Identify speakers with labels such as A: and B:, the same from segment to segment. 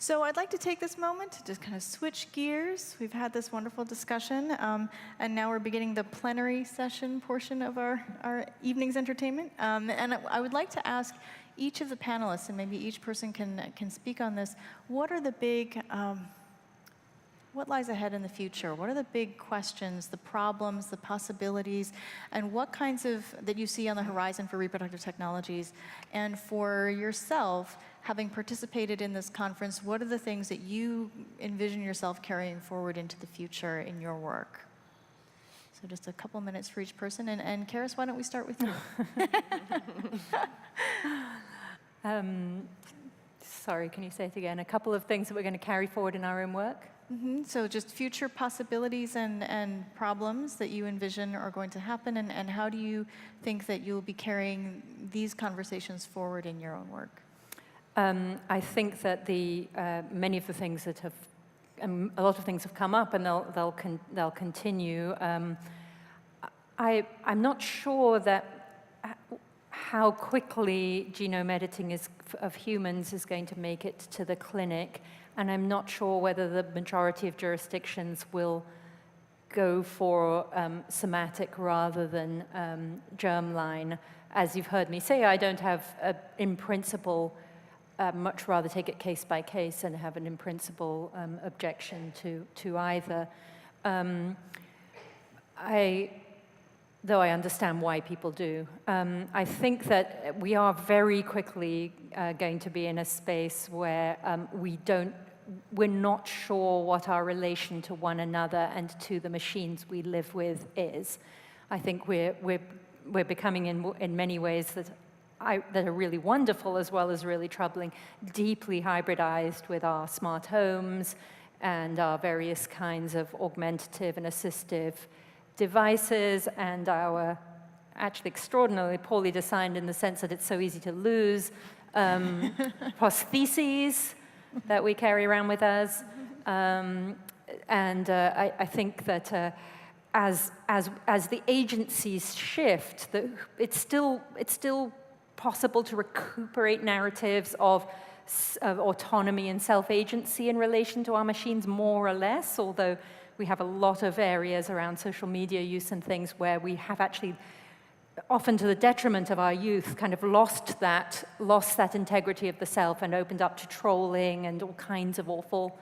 A: So I'd like to take this moment to just kind of switch gears. We've had this wonderful discussion, and now we're beginning the plenary session portion of our evening's entertainment. And I would like to ask each of the panelists, and maybe each person can speak on this, what are the big, what lies ahead in the future? What are the big questions, the problems, the possibilities, and what kinds of, that you see on the horizon for reproductive technologies? And for yourself, having participated in this conference, what are the things that you envision yourself carrying forward into the future in your work? So just a couple minutes for each person. And Karis, why don't we start with you?
B: Sorry, can you say it again? A couple of things that we're going to carry forward in our own work?
A: So just future possibilities and problems that you envision are going to happen, and how do you think that you'll be carrying these conversations forward in your own work?
B: I think that many of the things that have, a lot of things have come up, and they'll continue. I'm not sure that how quickly genome editing of humans is going to make it to the clinic, and I'm not sure whether the majority of jurisdictions will go for somatic rather than germline. As you've heard me say, I don't have, in principle, much rather take it case by case and have an in principle objection to either. Though I understand why people do. I think that we are very quickly going to be in a space where we're not sure what our relation to one another and to the machines we live with is. I think we're becoming in many ways that are really wonderful as well as really troubling, deeply hybridized with our smart homes and our various kinds of augmentative and assistive devices, and our actually extraordinarily poorly designed in the sense that it's so easy to lose prostheses that we carry around with us. I think that as the agencies shift, it's still possible to recuperate narratives of autonomy and self-agency in relation to our machines, more or less, although we have a lot of areas around social media use and things where we have actually, often to the detriment of our youth, kind of lost that integrity of the self and opened up to trolling and all kinds of awful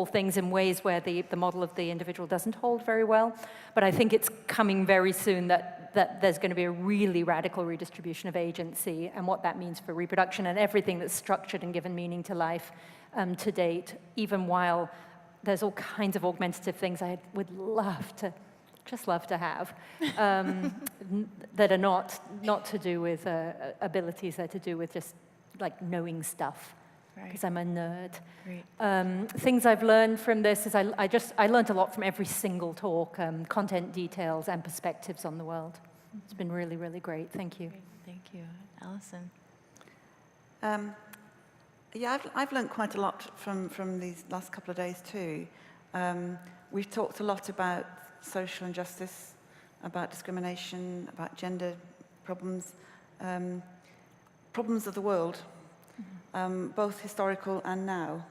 B: things in ways where the model of the individual doesn't hold very well. But I think it's coming very soon that there's going to be a really radical redistribution of agency and what that means for reproduction and everything that's structured and given meaning to life to date, even while there's all kinds of augmentative things I would just love to have that are not to do with abilities, they're to do with just like knowing stuff. Because I'm a nerd. Great. Things I've learned from this is I learned a lot from every single talk, content details and perspectives on the world. It's been really, really great. Thank you.
A: Great. Thank you. Alison?
C: Yeah, I've learned quite a lot from these last couple of days too. We've talked a lot about social injustice, about discrimination, about gender problems, problems of the world. Both historical and now.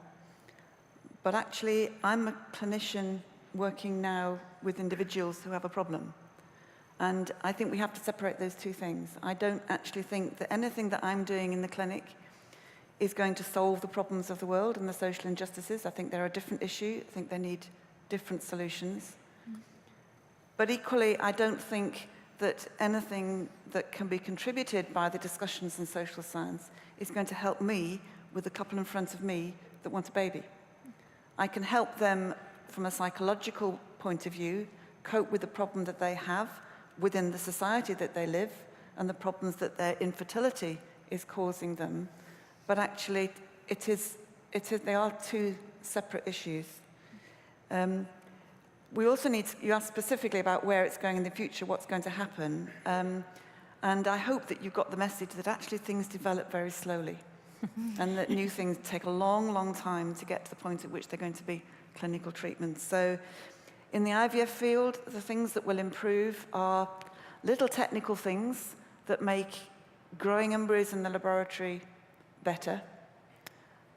C: But actually, I'm a clinician working now with individuals who have a problem. And I think we have to separate those two things. I don't actually think that anything that I'm doing in the clinic is going to solve the problems of the world and the social injustices. I think they're a different issue. I think they need different solutions. But equally, I don't think that anything that can be contributed by the discussions in social science is going to help me with the couple in front of me that want a baby. I can help them from a psychological point of view cope with the problem that they have within the society that they live and the problems that their infertility is causing them. But actually, they are two separate issues. We also need to, you asked specifically about where it's going in the future, what's going to happen. And I hope that you've got the message that actually things develop very slowly and that new things take a long, long time to get to the point at which they're going to be clinical treatments. So in the IVF field, the things that will improve are little technical things that make growing embryos in the laboratory better.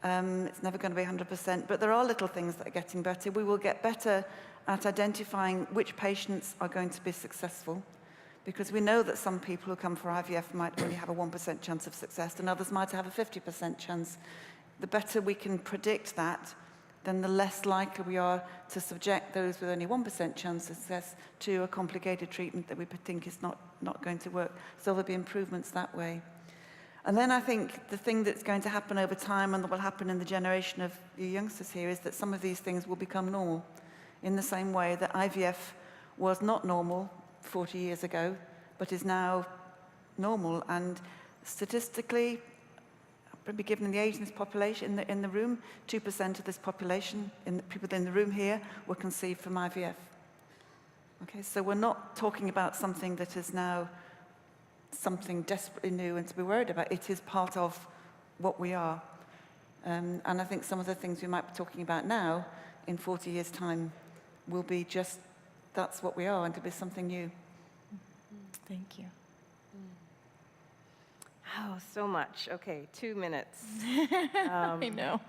C: It's never going to be 100%, but there are little things that are getting better. We will get better at identifying which patients are going to be successful, because we know that some people who come for IVF might only have a 1% chance of success, and others might have a 50% chance. The better we can predict that, then the less likely we are to subject those with only 1% chance of success to a complicated treatment that we think is not going to work. So there'll be improvements that way. And then I think the thing that's going to happen over time and that will happen in the generation of the youngsters here is that some of these things will become normal, in the same way that IVF was not normal 40 years ago, but is now normal. And statistically, probably given the age in this population, in the room, 2% of this population, people in the room here, were conceived from IVF. Okay, so we're not talking about something that is now something desperately new and to be worried about. It is part of what we are. And I think some of the things we might be talking about now, in 40 years' time, will be just, that's what we are, and to be something new.
A: Thank you.
D: Oh, so much. Okay, 2 minutes.
A: I know.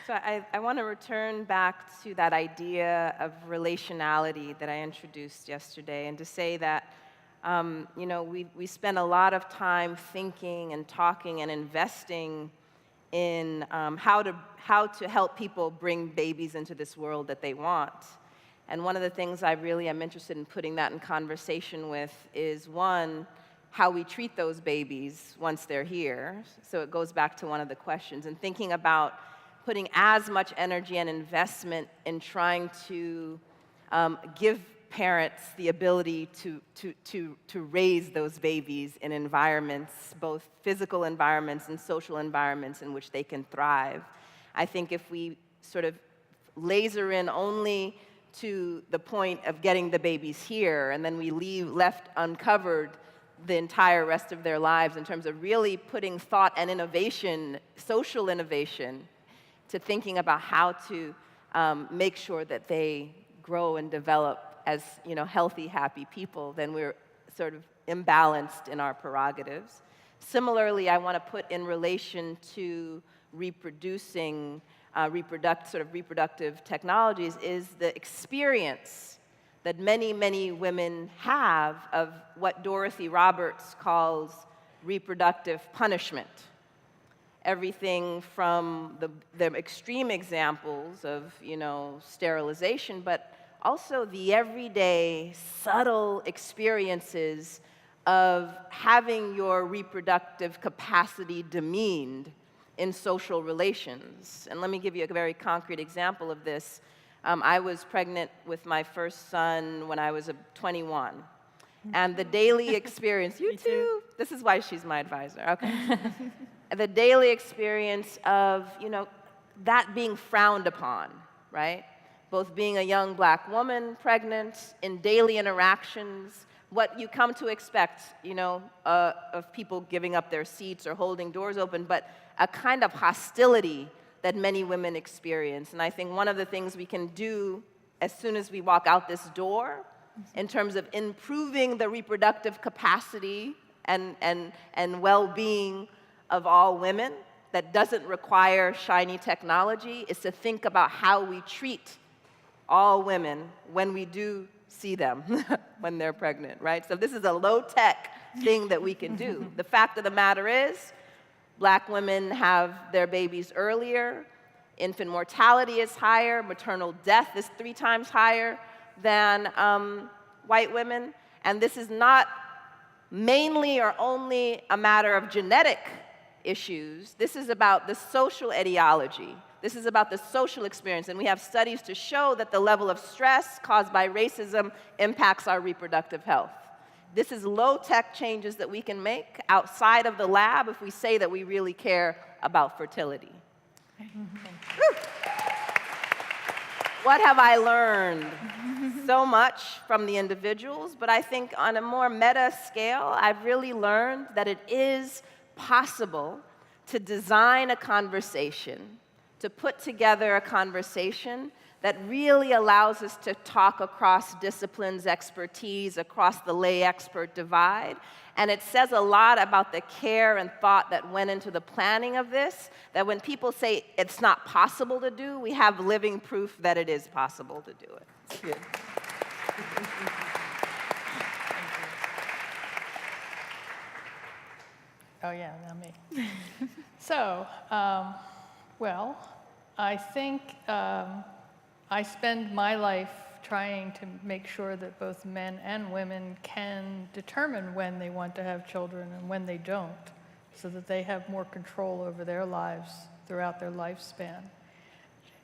D: So I want to return back to that idea of relationality that I introduced yesterday, and to say that we spend a lot of time thinking and talking and investing in how to help people bring babies into this world that they want. And one of the things I really am interested in putting that in conversation with is, one, how we treat those babies once they're here. So it goes back to one of the questions, and thinking about putting as much energy and investment in trying to give parents the ability to raise those babies in environments, both physical environments and social environments in which they can thrive. I think if we sort of laser in only to the point of getting the babies here, and then we left uncovered the entire rest of their lives in terms of really putting thought and innovation, social innovation, to thinking about how to make sure that they grow and develop as healthy, happy people, then we're sort of imbalanced in our prerogatives. Similarly, I want to put in relation to reproducing, reproductive technologies, is the experience that many, many women have of what Dorothy Roberts calls reproductive punishment. Everything from the extreme examples of sterilization, but also the everyday, subtle experiences of having your reproductive capacity demeaned in social relations. And let me give you a very concrete example of this. I was pregnant with my first son when I was 21. And the daily experience, you too, this is why she's my advisor, okay. The daily experience of, that being frowned upon, right? Both being a young Black woman, pregnant, in daily interactions, what you come to expect, of people giving up their seats or holding doors open, but a kind of hostility that many women experience. And I think one of the things we can do as soon as we walk out this door, in terms of improving the reproductive capacity and well-being of all women, that doesn't require shiny technology, is to think about how we treat all women when we do see them when they're pregnant, right? So this is a low-tech thing that we can do. The fact of the matter is, Black women have their babies earlier, infant mortality is higher, maternal death is 3 times higher than white women, and this is not mainly or only a matter of genetic issues. This is about the social etiology. This is about the social experience, and we have studies to show that the level of stress caused by racism impacts our reproductive health. This is low-tech changes that we can make outside of the lab if we say that we really care about fertility. What have I learned? So much from the individuals, but I think on a more meta scale, I've really learned that it is possible to design a conversation, to put together a conversation that really allows us to talk across disciplines, expertise, across the lay-expert divide. And it says a lot about the care and thought that went into the planning of this, that when people say it's not possible to do, we have living proof that it is possible to do it.
C: Thank you.
E: Oh, yeah, now me. So, well, I think I spend my life trying to make sure that both men and women can determine when they want to have children and when they don't, so that they have more control over their lives throughout their lifespan.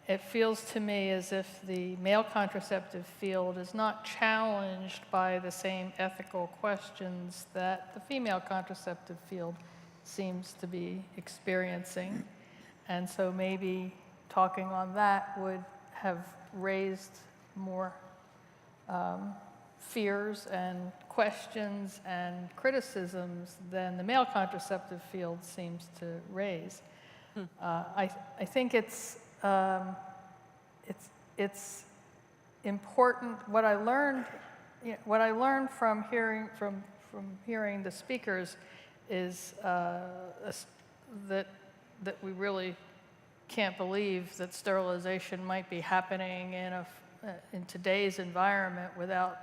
E: It feels to me as if the male contraceptive field is not challenged by the same ethical questions that the female contraceptive field seems to be experiencing. And so maybe talking on that would have raised more fears and questions and criticisms than the male contraceptive field seems to raise. I think it's important. What I learned from hearing the speakers is that we really can't believe that sterilization might be happening in today's environment without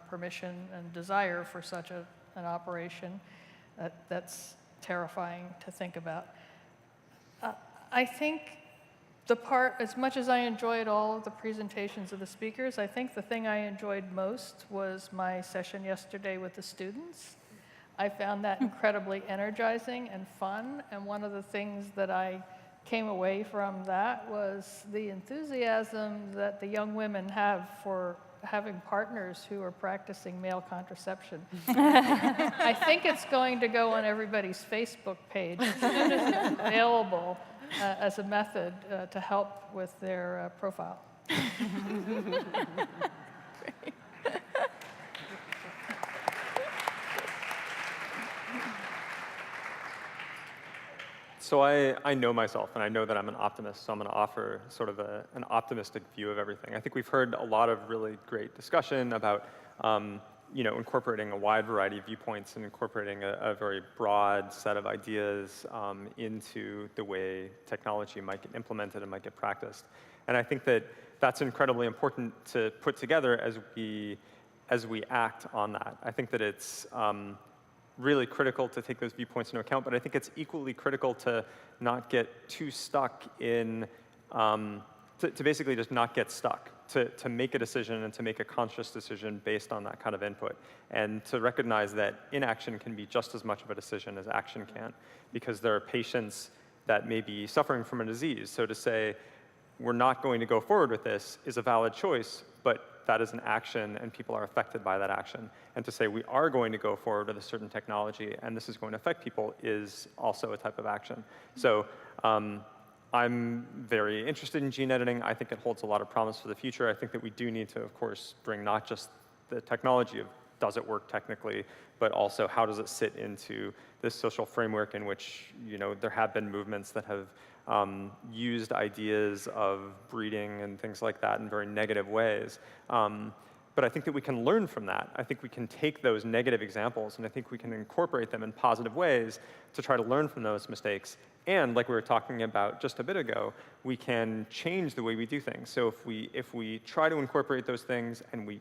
E: permission and desire for such an operation. That's terrifying to think about. I think as much as I enjoyed all of the presentations of the speakers, I think the thing I enjoyed most was my session yesterday with the students. I found that incredibly energizing and fun, and one of the things that I came away from that was the enthusiasm that the young women have for having partners who are practicing male contraception. I think it's going to go on everybody's Facebook page as soon as it's available as a method to help with their profile.
F: So I know myself, and I know that I'm an optimist, so I'm going to offer sort of an optimistic view of everything. I think we've heard a lot of really great discussion about incorporating a wide variety of viewpoints and incorporating a very broad set of ideas into the way technology might get implemented and might get practiced. And I think that that's incredibly important to put together as we act on that. I think that it's really critical to take those viewpoints into account, but I think it's equally critical to not get too stuck in, to basically just not get stuck, to make a decision and to make a conscious decision based on that kind of input, and to recognize that inaction can be just as much of a decision as action can, because there are patients that may be suffering from a disease. So to say, we're not going to go forward with this is a valid choice, but that is an action and people are affected by that action. And to say we are going to go forward with a certain technology and this is going to affect people is also a type of action. So I'm very interested in gene editing. I think it holds a lot of promise for the future. I think that we do need to, of course, bring not just the technology of does it work technically, but also how does it sit into this social framework in which there have been movements that have used ideas of breeding and things like that in very negative ways. But I think that we can learn from that. I think we can take those negative examples and I think we can incorporate them in positive ways to try to learn from those mistakes. And like we were talking about just a bit ago, we can change the way we do things. So if we try to incorporate those things and we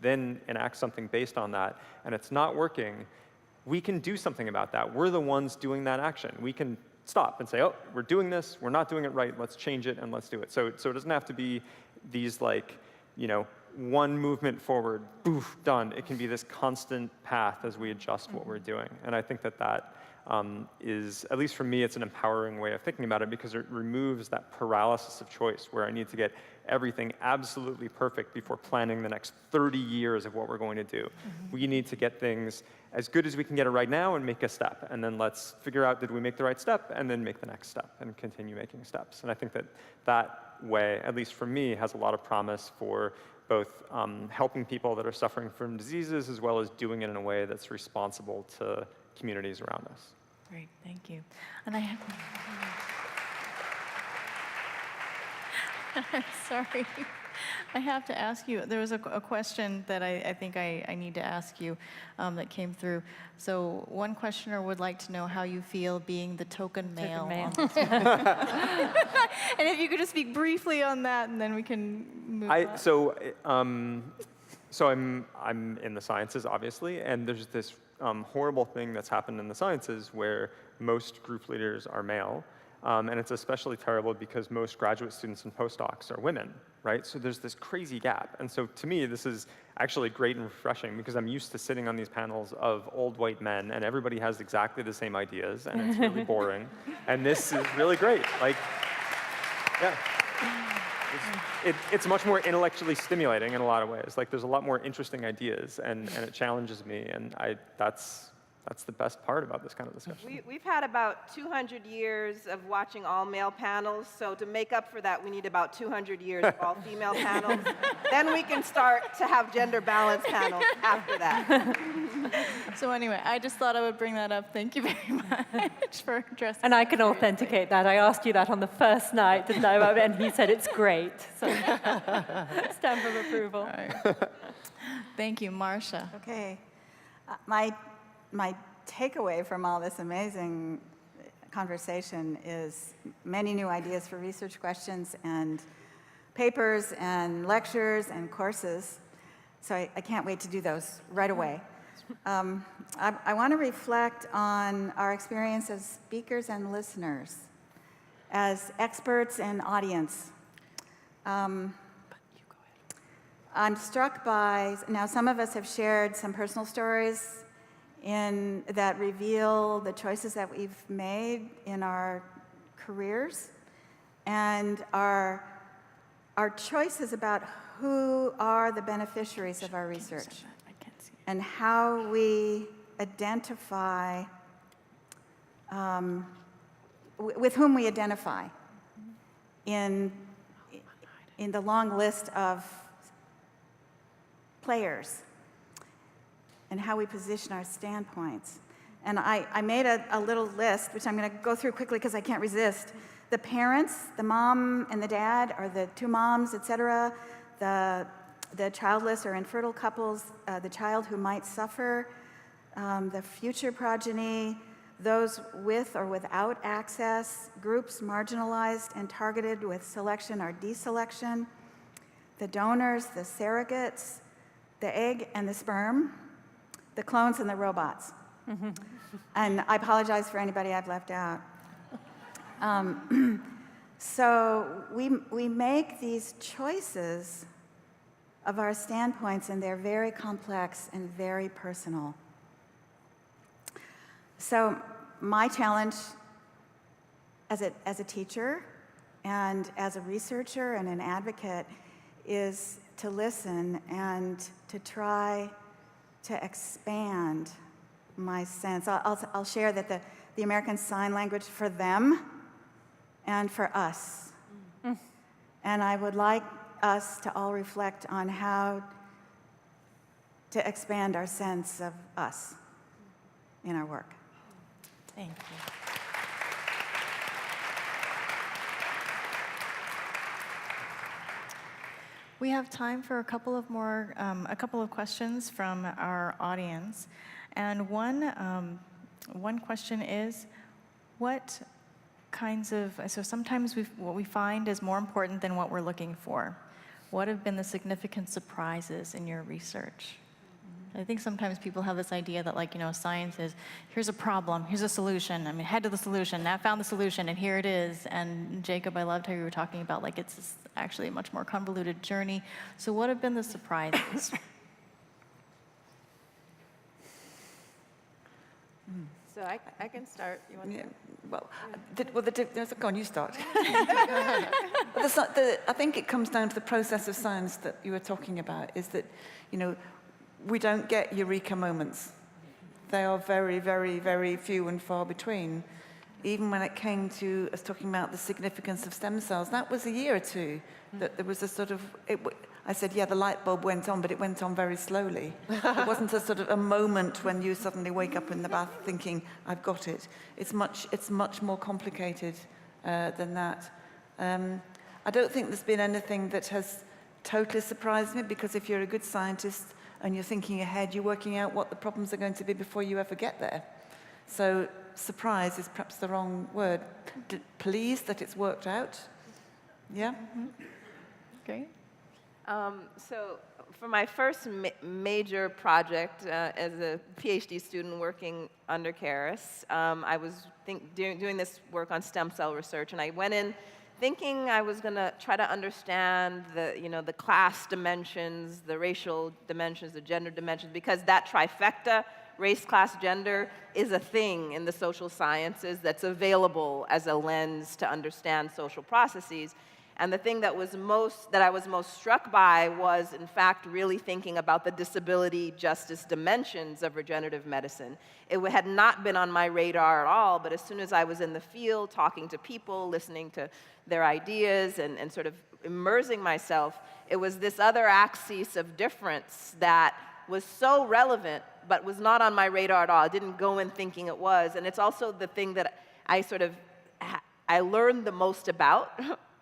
F: then enact something based on that and it's not working, we can do something about that. We're the ones doing that action. We can stop and say, oh, we're doing this, we're not doing it right, let's change it and let's do it. So it doesn't have to be these one movement forward, boof, done. It can be this constant path as we adjust what we're doing. And I think that is, at least for me, it's an empowering way of thinking about it because it removes that paralysis of choice where I need to get everything absolutely perfect before planning the next 30 years of what we're going to do. Mm-hmm. We need to get things as good as we can get it right now and make a step. And then let's figure out, did we make the right step? And then make the next step and continue making steps. And I think that way, at least for me, has a lot of promise for both helping people that are suffering from diseases as well as doing it in a way that's responsible to communities around us.
A: Great, thank you. And I have... I'm sorry. I have to ask you, there was a question that I think I need to ask you that came through. So one questioner would like to know how you feel being the token male.
B: male.
A: And if you could just speak briefly on that, and then we can move on.
F: So I'm in the sciences, obviously, and there's this horrible thing that's happened in the sciences where most group leaders are male. And it's especially terrible because most graduate students and postdocs are women, right? So there's this crazy gap. And so to me, this is actually great and refreshing because I'm used to sitting on these panels of old white men and everybody has exactly the same ideas and it's really boring. And this is really great. Like, yeah. It's much more intellectually stimulating in a lot of ways. Like there's a lot more interesting ideas and it challenges me and that's the best part about this kind of discussion.
D: We've had about 200 years of watching all-male panels, so to make up for that, we need about 200 years of all-female panels. Then we can start to have gender-balanced panels after that.
A: So anyway, I just thought I would bring that up. Thank you very much for addressing.
B: And I can authenticate that. I asked you that on the first night, didn't I? And he said it's great. So stamp of approval.
A: All right. Thank you, Marcia.
G: Okay. My takeaway from all this amazing conversation is many new ideas for research questions and papers and lectures and courses. So I can't wait to do those right away. I want to reflect on our experience as speakers and listeners, as experts and audience. I'm struck by, now some of us have shared some personal stories that reveal the choices that we've made in our careers and our choices about who are the beneficiaries of our research and how we identify, with whom we identify in the long list of players and how we position our standpoints. And I made a little list, which I'm going to go through quickly because I can't resist. The parents, the mom and the dad, or the two moms, et cetera, the childless or infertile couples, the child who might suffer, the future progeny, those with or without access, groups marginalized and targeted with selection or deselection, the donors, the surrogates, the egg and the sperm, the clones and the robots. And I apologize for anybody I've left out. So we make these choices of our standpoints, and they're very complex and very personal. So my challenge as a teacher and as a researcher and an advocate is to listen and to try to expand my sense. I'll share that the American Sign Language for them and for us. And I would like us to all reflect on how to expand our sense of us in our work.
A: Thank you. We have time for a couple of questions from our audience, and one question is, what kinds of, so sometimes what we find is more important than what we're looking for. What have been the significant surprises in your research? I think sometimes people have this idea that, like, science is, here's a problem, here's a solution, head to the solution, now I found the solution, and here it is. And Jacob, I loved how you were talking about, like, it's actually a much more convoluted journey. So what have been the surprises?
D: So I can start. You want to?
C: Go on, you start. I think it comes down to the process of science that you were talking about, is that, we don't get eureka moments. They are very, very, very few and far between. Even when it came to us talking about the significance of stem cells, that was a year or two that there was a sort of, I said, yeah, the light bulb went on, but it went on very slowly. It wasn't a sort of a moment when you suddenly wake up in the bath thinking, I've got it. It's much more complicated than that. I don't think there's been anything that has totally surprised me, because if you're a good scientist and you're thinking ahead, you're working out what the problems are going to be before you ever get there. So surprise is perhaps the wrong word. Pleased that it's worked out. Yeah?
A: Great.
D: So for my first major project as a PhD student working under Karis, I was doing this work on stem cell research, and I went in thinking I was going to try to understand the class dimensions, the racial dimensions, the gender dimensions, because that trifecta, race, class, gender, is a thing in the social sciences that's available as a lens to understand social processes. And the thing that I was most struck by was, in fact, really thinking about the disability justice dimensions of regenerative medicine. It had not been on my radar at all, but as soon as I was in the field, talking to people, listening to their ideas, and sort of immersing myself, it was this other axis of difference that was so relevant, but was not on my radar at all. I didn't go in thinking it was. And it's also the thing that I learned the most about.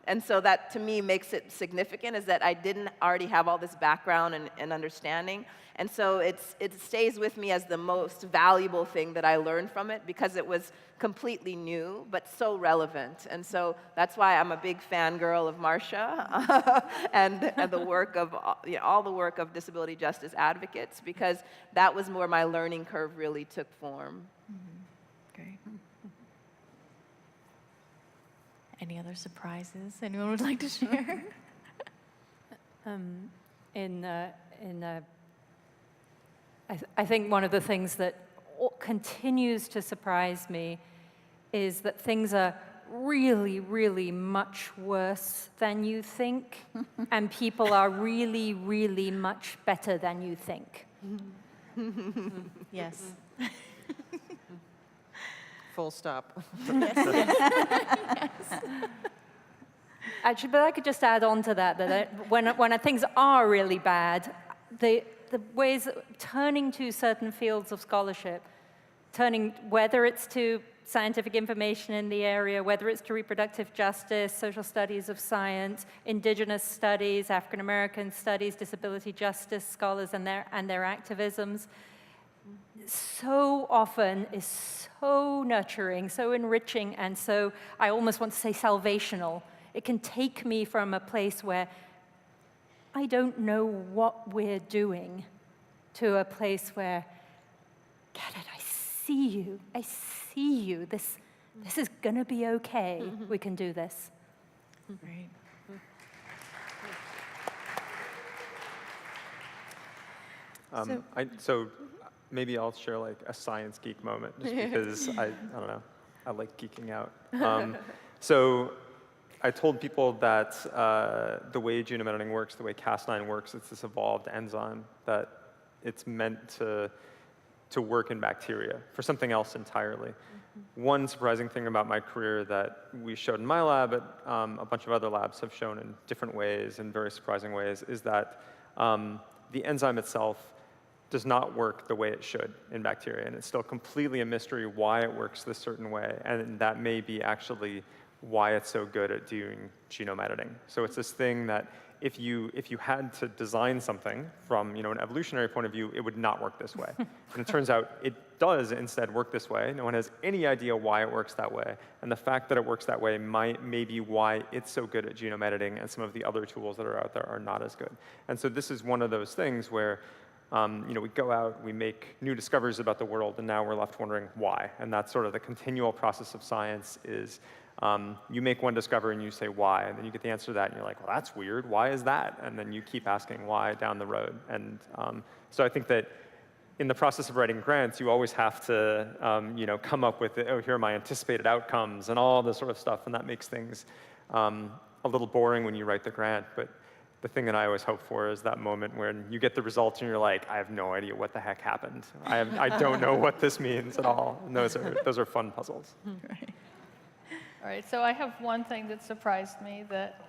D: And so that, to me, makes it significant, is that I didn't already have all this background and understanding. And so it stays with me as the most valuable thing that I learned from it, because it was completely new, but so relevant. And so that's why I'm a big fangirl of Marcia and the work of, all the work of disability justice advocates, because that was where my learning curve really took form.
A: Great. Any other surprises anyone would like to share?
B: I think one of the things that continues to surprise me is that things are really, really much worse than you think, and people are really, really much better than you think.
A: Yes.
H: Full stop.
B: Actually, but I could just add on to that when things are really bad, the ways turning to certain fields of scholarship, whether it's to scientific information in the area, whether it's to reproductive justice, social studies of science, indigenous studies, African American studies, disability justice scholars and their activisms, so often is so nurturing, so enriching, and so, I almost want to say, salvational. It can take me from a place where I don't know what we're doing to a place where, get it, I see you. This is gonna be okay. We can do this.
A: Great.
F: So maybe I'll share like a science geek moment, just because I don't know, I like geeking out. So I told people that the way genome editing works, the way Cas9 works, it's this evolved enzyme that it's meant to work in bacteria for something else entirely. One surprising thing about my career that we showed in my lab, but a bunch of other labs have shown in different ways, in very surprising ways, is that the enzyme itself does not work the way it should in bacteria, and it's still completely a mystery why it works this certain way, and that may be actually why it's so good at doing genome editing. So it's this thing that if you had to design something from an evolutionary point of view, it would not work this way. And it turns out it does instead work this way. No one has any idea why it works that way, and the fact that it works that way may be why it's so good at genome editing, and some of the other tools that are out there are not as good. And so this is one of those things where we go out, we make new discoveries about the world, and now we're left wondering why. And that's sort of the continual process of science is you make one discovery and you say why, and then you get the answer to that, and you're like, well, that's weird. Why is that? And then you keep asking why down the road. And so I think that in the process of writing grants, you always have to come up with, oh, here are my anticipated outcomes and all this sort of stuff, and that makes things a little boring when you write the grant. But the thing that I always hope for is that moment when you get the results and you're like, I have no idea what the heck happened. I don't know what this means at all. And those are fun puzzles.
A: Right.
E: All right, so I have one thing that surprised me that,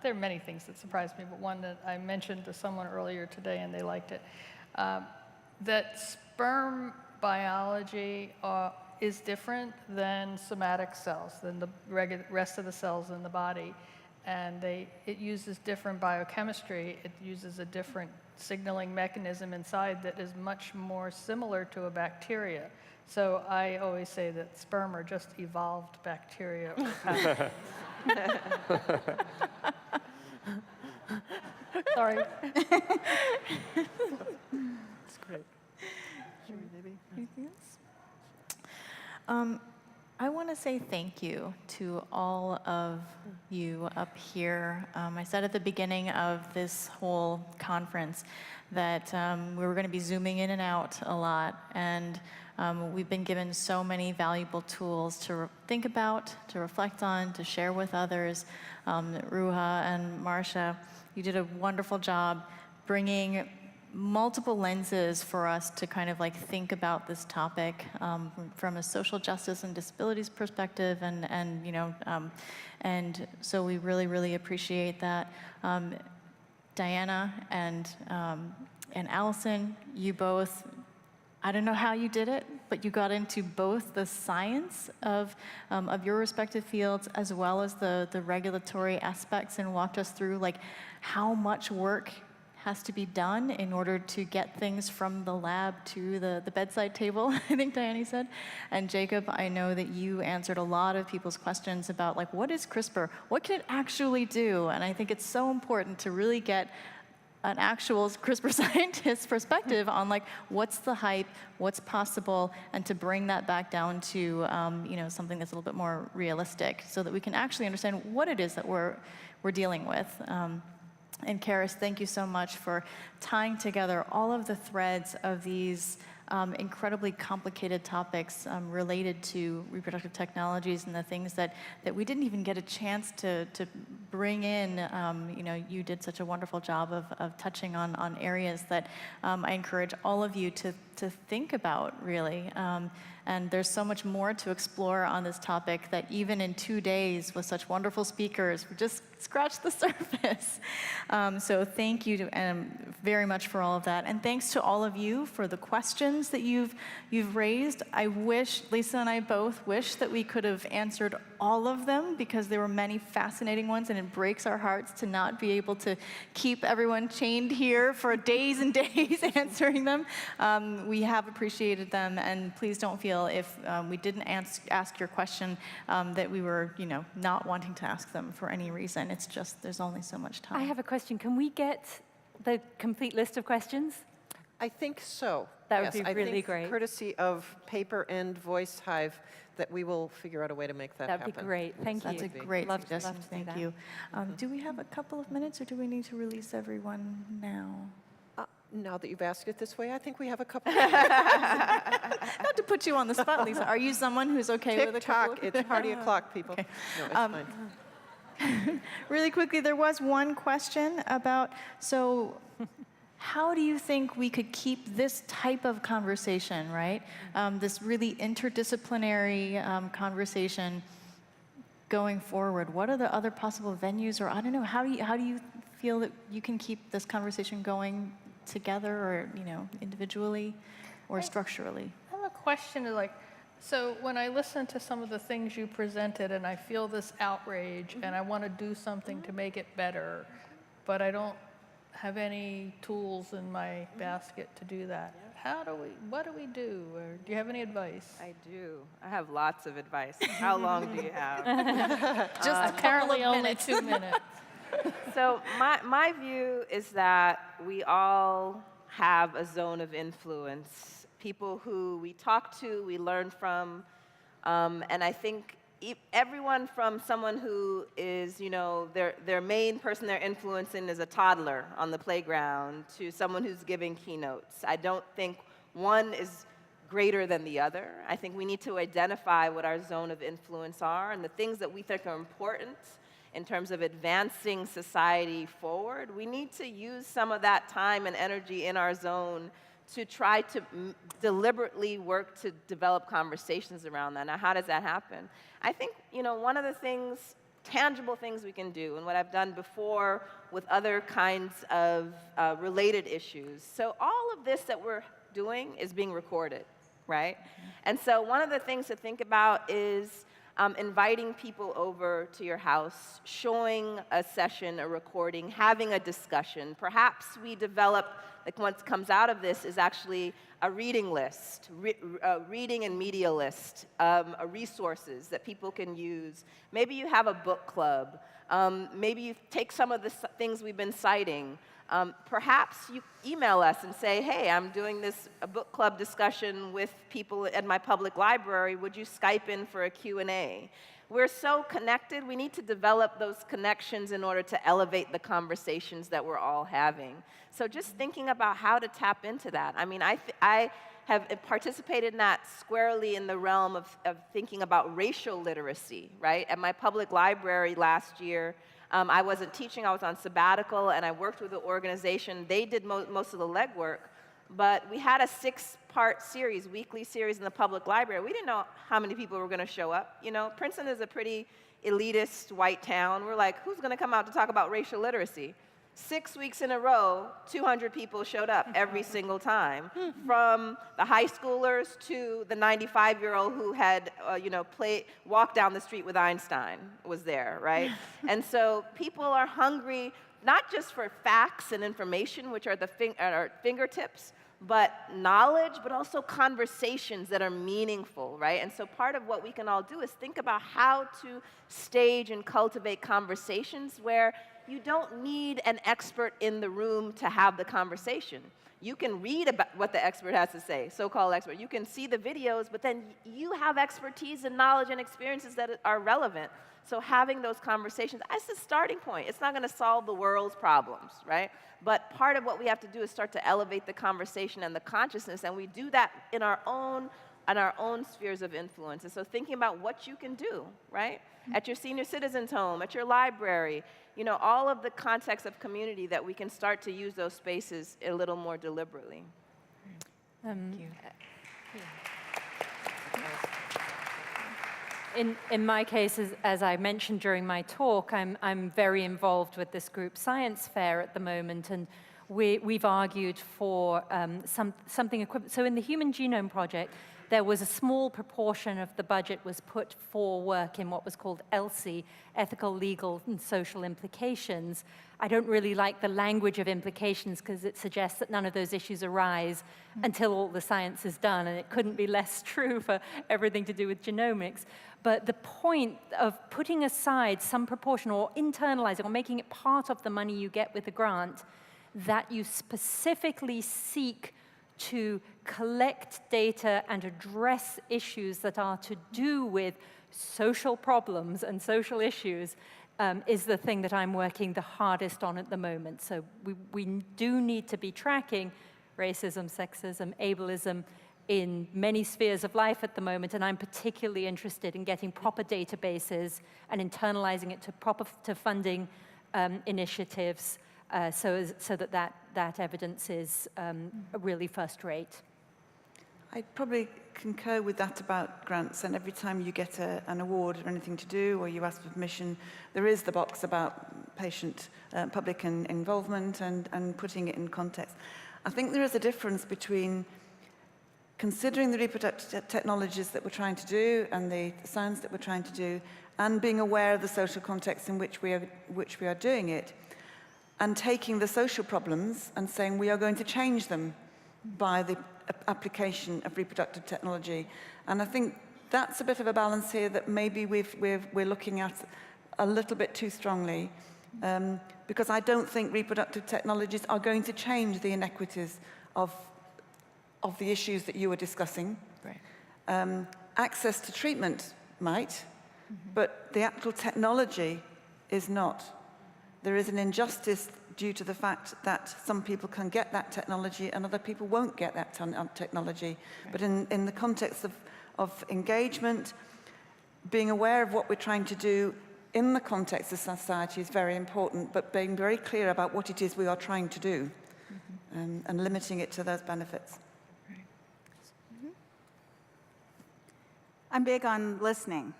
E: there are many things that surprised me, but one that I mentioned to someone earlier today and they liked it, that sperm biology is different than somatic cells, than the rest of the cells in the body. and it uses different biochemistry. It uses a different signaling mechanism inside that is much more similar to a bacteria. So I always say that sperm are just evolved bacteria or pathogens. Sorry.
A: That's great. Anything else? I want to say thank you to all of you up here. I said at the beginning of this whole conference that we were going to be zooming in and out a lot, and we've been given so many valuable tools to think about, to reflect on, to share with others. Ruha and Marcia, you did a wonderful job bringing multiple lenses for us to kind of like think about this topic from a social justice and disabilities perspective, and you know, and so we really appreciate that. Diana and Allison, you both, I don't know how you did it, but you got into both the science of your respective fields as well as the regulatory aspects, and walked us through like how much work has to be done in order to get things from the lab to the bedside table, I think Diane said. And Jacob, I know that you answered a lot of people's questions about like, what is CRISPR? What can it actually do? And I think it's so important to really get an actual CRISPR scientist's perspective on like, what's the hype, what's possible, and to bring that back down to you know, something that's a little bit more realistic so that we can actually understand what it is that we're dealing with. And Karis, thank you so much for tying together all of the threads of these incredibly complicated topics related to reproductive technologies and the things that we didn't even get a chance to bring in. You know, you did such a wonderful job of touching on areas that I encourage all of you to think about, really. And there's so much more to explore on this topic that even in 2 days with such wonderful speakers, we just scratched the surface. So thank you very much for all of that. And thanks to all of you for the questions that you've raised. I wish, Lisa and I both wish that we could have answered all of them, because there were many fascinating ones, and it breaks our hearts to not be able to keep everyone chained here for days and days answering them. We have appreciated them, and please don't feel if we didn't ask your question that we were, you know, not wanting to ask them for any reason. It's just there's only so much time.
B: I have a question. Can we get the complete list of questions?
H: I think so.
B: That would
H: Yes,
B: be really
H: I think
B: great.
H: courtesy of Paper and Voice Hive, that we will figure out a way to make that happen.
B: That'd be great. Thank you.
A: That's a great
B: Love
A: suggestion.
B: to see
A: Thank
B: that.
A: you. Do we have a couple of minutes, or do we need to release everyone now?
H: Now that you've asked it this way, I think we have a couple.
A: Not to put you on the spot, Lisa. Are you someone who's okay with a couple?
H: Tick-tock, it's party o'clock, people.
A: Okay.
H: No, it's fine.
A: Really quickly, there was one question about, so how do you think we could keep this type of conversation, right? This really interdisciplinary conversation going forward? What are the other possible venues, or I don't know, how do you feel that you can keep this conversation going together, or, you know, individually or structurally?
E: I have a question, like, so when I listen to some of the things you presented and I feel this outrage and I want to do something to make it better, but I don't have any tools in my basket to do that. What do we do? Or do you have any advice?
D: I do. I have lots of advice. How long do you have?
A: Just
E: Apparently only 2 minutes.
D: So my view is that we all have a zone of influence. People who we talk to, we learn from, and I think everyone from someone who is, you know, their main person they're influencing is a toddler on the playground, to someone who's giving keynotes. I don't think one is greater than the other. I think we need to identify what our zone of influence are and the things that we think are important in terms of advancing society forward. We need to use some of that time and energy in our zone to try to deliberately work to develop conversations around that. Now, how does that happen? I think, you know, one of the things, tangible things we can do, and what I've done before with other kinds of related issues. So all of this that we're doing is being recorded, right? And so one of the things to think about is inviting people over to your house, showing a session, a recording, having a discussion. Perhaps we develop, like what comes out of this is actually a reading list, reading and media list, resources that people can use. Maybe you have a book club. Maybe you take some of the things we've been citing. Perhaps you email us and say, hey, I'm doing a book club discussion with people at my public library. Would you Skype in for a Q&A? We're so connected. We need to develop those connections in order to elevate the conversations that we're all having. So just thinking about how to tap into that. I mean, I have participated in that squarely in the realm of thinking about racial literacy, right? At my public library last year, I wasn't teaching, I was on sabbatical, and I worked with an organization. They did most of the legwork, but we had a 6-part series, weekly series in the public library. We didn't know how many people were going to show up. You know, Princeton is a pretty elitist white town. We're like, who's going to come out to talk about racial literacy? 6 weeks in a row, 200 people showed up every single time, from the high schoolers to the 95-year-old who had, walked down the street with Einstein was there, right? And so people are hungry, not just for facts and information, which are at our fingertips, but knowledge, but also conversations that are meaningful, right? And so part of what we can all do is think about how to stage and cultivate conversations where you don't need an expert in the room to have the conversation. You can read about what the expert has to say, so-called expert. You can see the videos, but then you have expertise and knowledge and experiences that are relevant. So having those conversations, that's the starting point. It's not going to solve the world's problems, right? But part of what we have to do is start to elevate the conversation and the consciousness, and we do that in our own spheres of influence. And so thinking about what you can do, right? At your senior citizens home, at your library, all of the context of community that we can start to use those spaces a little more deliberately.
B: Thank you. In my case, as I mentioned during my talk, I'm very involved with this group Science Fair at the moment, and we've argued for something equivalent. So in the Human Genome Project, there was a small proportion of the budget was put for work in what was called ELSI, ethical, legal, and social implications. I don't really like the language of implications because it suggests that none of those issues arise until all the science is done, and it couldn't be less true for everything to do with genomics. But the point of putting aside some proportion or internalizing or making it part of the money you get with the grant, that you specifically seek to collect data and address issues that are to do with social problems and social issues is the thing that I'm working the hardest on at the moment. So we do need to be tracking racism, sexism, ableism in many spheres of life at the moment, and I'm particularly interested in getting proper databases and internalizing it to funding initiatives so that evidence is really first rate.
C: I'd probably concur with that about grants, and every time you get an award or anything to do, or you ask for permission, there is the box about patient, public involvement and putting it in context. I think there is a difference between considering the reproductive technologies that we're trying to do and the science that we're trying to do, and being aware of the social context in which we are doing it, and taking the social problems and saying we are going to change them by the application of reproductive technology. And I think that's a bit of a balance here that maybe we're looking at a little bit too strongly, because I don't think reproductive technologies are going to change the inequities of the issues that you were discussing. Right. Access to treatment might, but the actual technology is not. There is an injustice due to the fact that some people can get that technology and other people won't get that technology. Right. But in the context of engagement, being aware of what we're trying to do in the context of society is very important, but being very clear about what it is we are trying to do, and limiting it to those benefits.
G: Right. I'm big on listening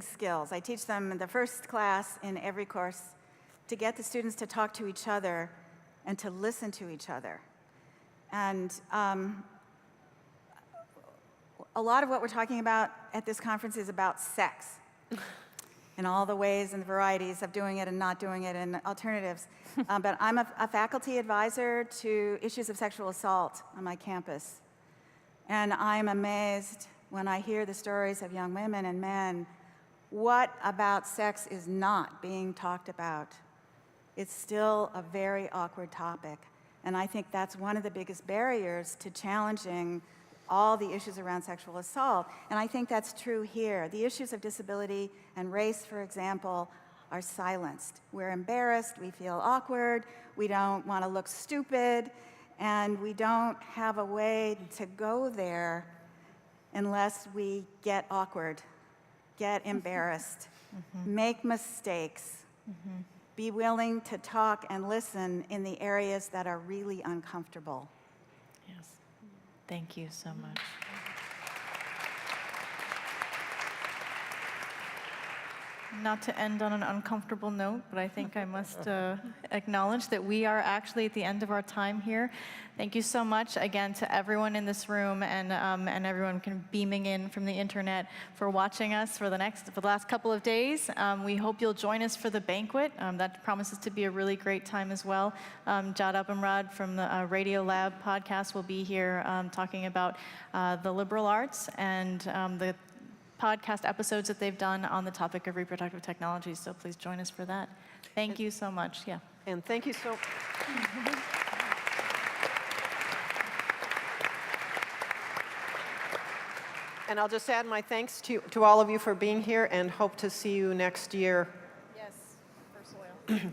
G: skills. I teach them in the first class in every course to get the students to talk to each other and to listen to each other. And a lot of what we're talking about at this conference is about sex and all the ways and varieties of doing it and not doing it and alternatives. But I'm a faculty advisor to issues of sexual assault on my campus. And I'm amazed when I hear the stories of young women and men. What about sex is not being talked about? It's still a very awkward topic. And I think that's one of the biggest barriers to challenging all the issues around sexual assault. And I think that's true here. The issues of disability and race, for example, are silenced. We're embarrassed, we feel awkward, we don't want to look stupid, and we don't have a way to go there unless we get awkward, get embarrassed, make mistakes, be willing to talk and listen in the areas that are really uncomfortable.
A: Yes. Thank you so much. Not to end on an uncomfortable note, but I think I must acknowledge that we are actually at the end of our time here. Thank you so much again to everyone in this room and everyone kind of beaming in from the internet for watching us for the last couple of days. We hope you'll join us for the banquet. That promises to be a really great time as well. Jad Abumrad from the Radio Lab podcast will be here talking about the liberal arts and the podcast episodes that they've done on the topic of reproductive technology, so please join us for that. Thank you so much. Yeah.
H: And thank you so. And I'll just add my thanks to all of you for being here and hope to see you next year.
E: Yes, for soil.